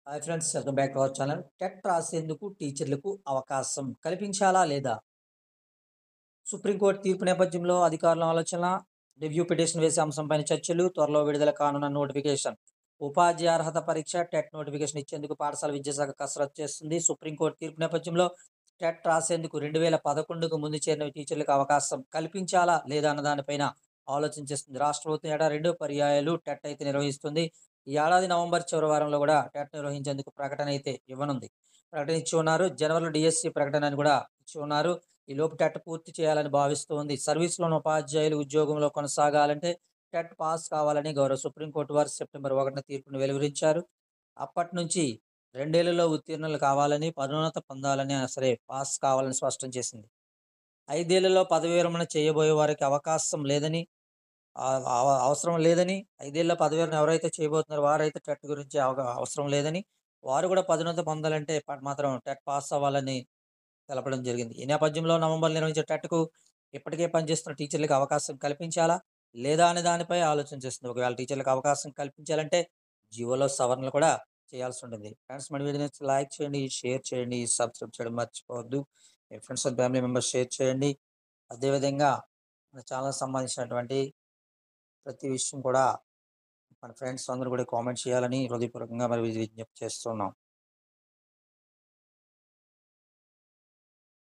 Hi friends, welcome back to our channel. TET రాసేందుకు టీచర్లకు అవకాశం కల్పించాలా లేదా? సుప్రీంకోర్టు తీర్పు నేపథ్యంలో అధికారుల ఆలోచన, రివ్యూ పిటిషన్ వేసే అంశంపైన చర్చలు, త్వరలో విడుదల కానున్న నోటిఫికేషన్. ఉపాధ్యాయ అర్హత పరీక్ష టెట్ నోటిఫికేషన్ ఇచ్చేందుకు పాఠశాల విద్యాశాఖ కసరత్తు చేస్తుంది. సుప్రీంకోర్టు తీర్పు నేపథ్యంలో టెట్ రాసేందుకు 2011కు ముందు చేరిన టీచర్లకు అవకాశం కల్పించాలా లేదా అన్న దానిపైన ఆలోచన చేస్తుంది. రాష్ట్ర ప్రభుత్వం ఏటా 2 పర్యాయాలు టెట్ అయితే నిర్వహిస్తుంది. ఈ ఏడాది నవంబర్ చివరి వారంలో కూడా టెట్ నిర్వహించేందుకు ప్రకటన అయితే ఇవ్వనుంది. ప్రకటన ఇచ్చి ఉన్నారు. జనవరిలో డిఎస్సి ప్రకటన అని కూడా ఇచ్చి ఉన్నారు. ఈ లోపు టెట్ పూర్తి చేయాలని భావిస్తూ ఉంది. సర్వీస్‌లోని ఉపాధ్యాయులు ఉద్యోగంలో కొనసాగాలంటే టెట్ పాస్ కావాలని గౌరవ సుప్రీంకోర్టు వారు సెప్టెంబర్ 1న తీర్పును వెలువరించారు. అప్పటినుంచి 2 ఏళ్లలో ఉత్తీర్ణులు కావాలని, పదోన్నతి పొందాలని సరే పాస్ కావాలని స్పష్టం చేసింది. 5 ఏళ్లలో పదవీ విరమణ చేయబోయే వారికి అవకాశం లేదని, అవసరం లేదని, 5 ఏళ్ల పదవీ విరమణ ఎవరైతే చేయబోతున్నారో వారైతే టెట్ గురించి అవసరం లేదని, వారు కూడా పదోన్నతి పొందాలంటే మాత్రం టెట్ పాస్ అవ్వాలని తెలపడం జరిగింది. ఈ నేపథ్యంలో నవంబర్‌లో నిర్వహించే టెట్‌కు ఇప్పటికే పనిచేస్తున్న టీచర్లకు అవకాశం కల్పించాలా? లేదా అనే దానిపై ఆలోచన చేస్తుంది. ఒకవేళ టీచర్లకు అవకాశం కల్పించాలంటే జీవోలో సవరణలు కూడా చేయాల్సుంటుంది. ఫ్రెండ్స్, మన వీడియోని లైక్ చేయండి, షేర్ చేయండి, సబ్స్క్రైబ్ చేయడం మర్చిపోవద్దు. మీ friends and family members share చేయండి. అదేవిధంగా మన ఛానల్‌కి సంబంధించినటువంటి ప్రతి విషయం కూడా మన ఫ్రెండ్స్ అందరూ కూడా కామెంట్ చేయాలని హృదయపూర్వకంగా మరి విజ్ఞప్తి చేస్తున్నాం.